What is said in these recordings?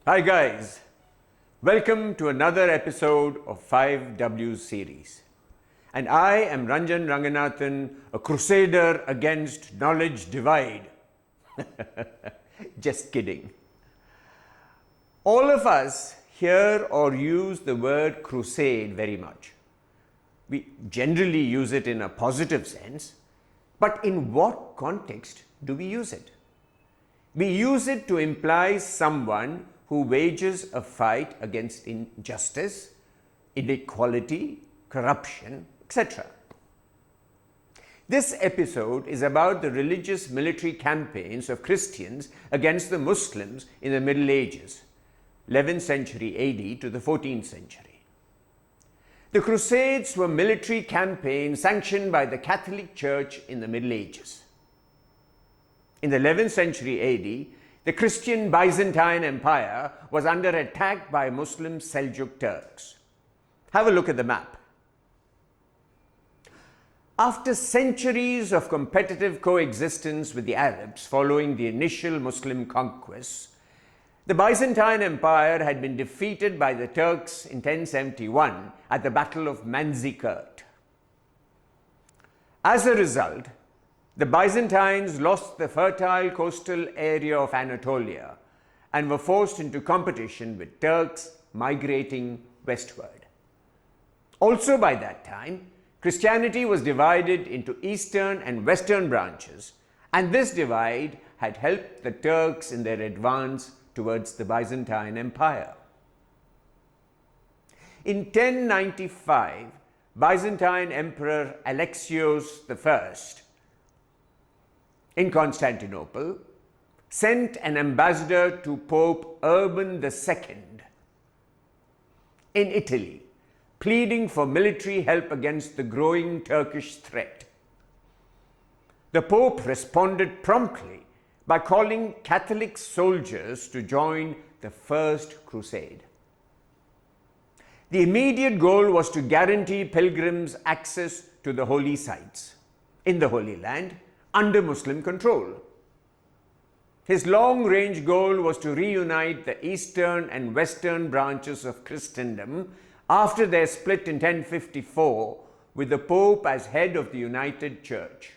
Hi guys, welcome to another episode of 5W series. And I am Ranjan Ranganathan, a crusader against knowledge divide. Just kidding. All of us hear or use the word crusade very much. We generally use it in a positive sense, but in what context do we use it? We use it to imply someone who wages a fight against injustice, inequality, corruption, etc. This episode is about the religious military campaigns of Christians against the Muslims in the Middle Ages, 11th century AD to the 14th century. The Crusades were military campaigns sanctioned by the Catholic Church in the Middle Ages. In the 11th century AD, the Christian Byzantine Empire was under attack by Muslim Seljuk Turks. Have a look at the map. After centuries of competitive coexistence with the Arabs following the initial Muslim conquests, the Byzantine Empire had been defeated by the Turks in 1071 at the Battle of Manzikert. As a result, the Byzantines lost the fertile coastal area of Anatolia and were forced into competition with Turks migrating westward. Also by that time, Christianity was divided into eastern and western branches, and this divide had helped the Turks in their advance towards the Byzantine Empire. In 1095, Byzantine Emperor Alexios I in Constantinople sent an ambassador to Pope Urban II in Italy, pleading for military help against the growing Turkish threat. The Pope responded promptly by calling Catholic soldiers to join the First Crusade. The immediate goal was to guarantee pilgrims access to the holy sites in the Holy Land under Muslim control. His long-range goal was to reunite the eastern and western branches of Christendom after their split in 1054 with the Pope as head of the United Church.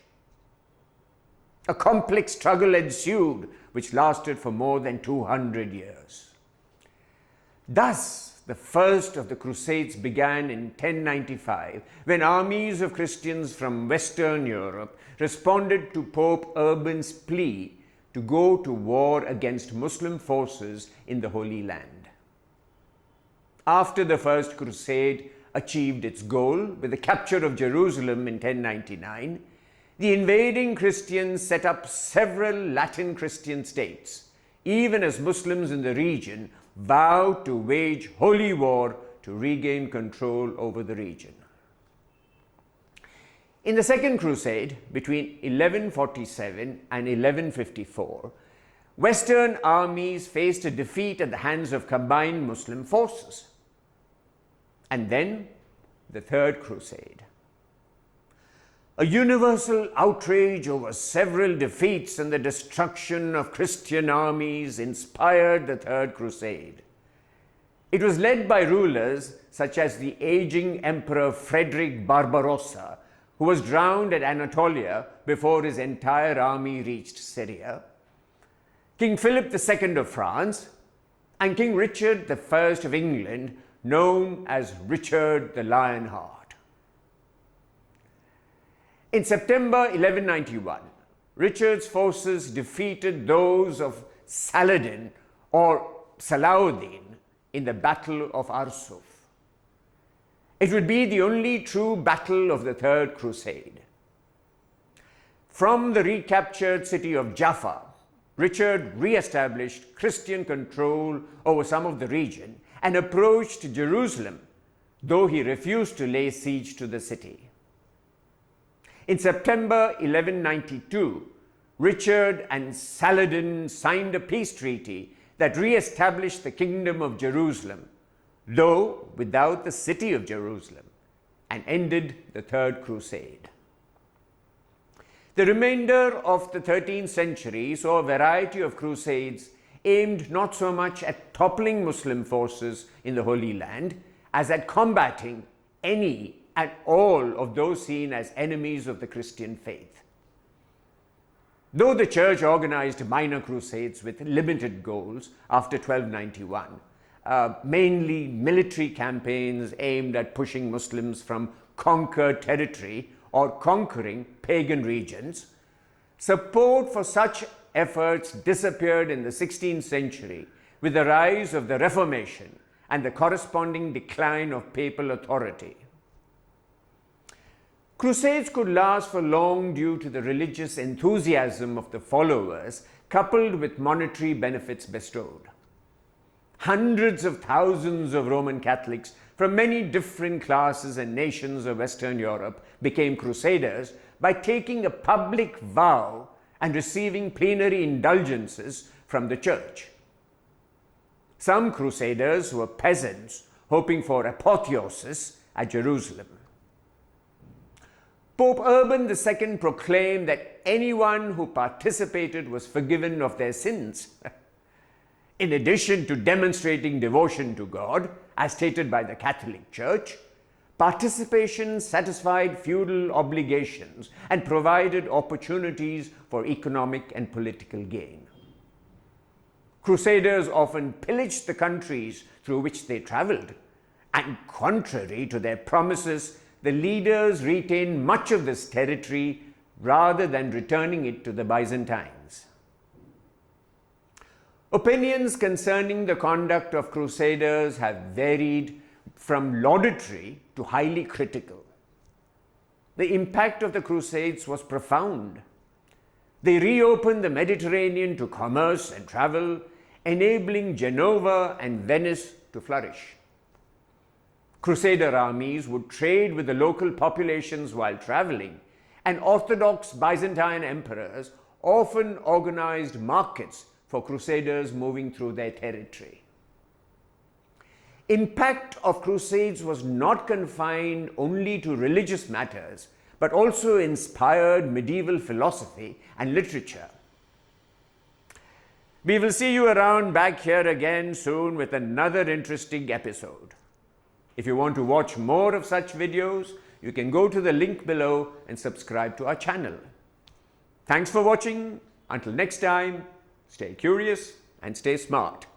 A complex struggle ensued which lasted for more than 200 years. Thus, the first of the Crusades began in 1095 when armies of Christians from Western Europe responded to Pope Urban's plea to go to war against Muslim forces in the Holy Land. After the First Crusade achieved its goal with the capture of Jerusalem in 1099, the invading Christians set up several Latin Christian states, even as Muslims in the region vowed to wage holy war to regain control over the region. In the Second Crusade, between 1147 and 1154, Western armies faced a defeat at the hands of combined Muslim forces. And then, the Third Crusade. A universal outrage over several defeats and the destruction of Christian armies inspired the Third Crusade. It was led by rulers such as the aging Emperor Frederick Barbarossa, who was drowned at Anatolia before his entire army reached Syria, King Philip II of France, and King Richard I of England, known as Richard the Lionheart. In September 1191, Richard's forces defeated those of Saladin or Salahuddin in the Battle of Arsuf. It would be the only true battle of the Third Crusade. From the recaptured city of Jaffa, Richard re-established Christian control over some of the region and approached Jerusalem, though he refused to lay siege to the city. In September 1192, Richard and Saladin signed a peace treaty that re-established the Kingdom of Jerusalem, though without the city of Jerusalem, and ended the Third Crusade. The remainder of the 13th century saw a variety of crusades aimed not so much at toppling Muslim forces in the Holy Land as at combating any and all of those seen as enemies of the Christian faith. Though the Church organized minor crusades with limited goals after 1291, mainly military campaigns aimed at pushing Muslims from conquered territory or conquering pagan regions, support for such efforts disappeared in the 16th century with the rise of the Reformation and the corresponding decline of papal authority. Crusades could last for long due to the religious enthusiasm of the followers, coupled with monetary benefits bestowed. Hundreds of thousands of Roman Catholics from many different classes and nations of Western Europe became crusaders by taking a public vow and receiving plenary indulgences from the Church. Some crusaders were peasants hoping for apotheosis at Jerusalem. Pope Urban II proclaimed that anyone who participated was forgiven of their sins. In addition to demonstrating devotion to God, as stated by the Catholic Church, participation satisfied feudal obligations and provided opportunities for economic and political gain. Crusaders often pillaged the countries through which they traveled, and contrary to their promises, the leaders retained much of this territory rather than returning it to the Byzantines. Opinions concerning the conduct of crusaders have varied from laudatory to highly critical. The impact of the Crusades was profound. They reopened the Mediterranean to commerce and travel, enabling Genova and Venice to flourish. Crusader armies would trade with the local populations while traveling, and Orthodox Byzantine emperors often organized markets for crusaders moving through their territory. Impact of crusades was not confined only to religious matters, but also inspired medieval philosophy and literature. We will see you around back here again soon with another interesting episode. If you want to watch more of such videos, you can go to the link below and subscribe to our channel. Thanks for watching. Until next time, stay curious and stay smart.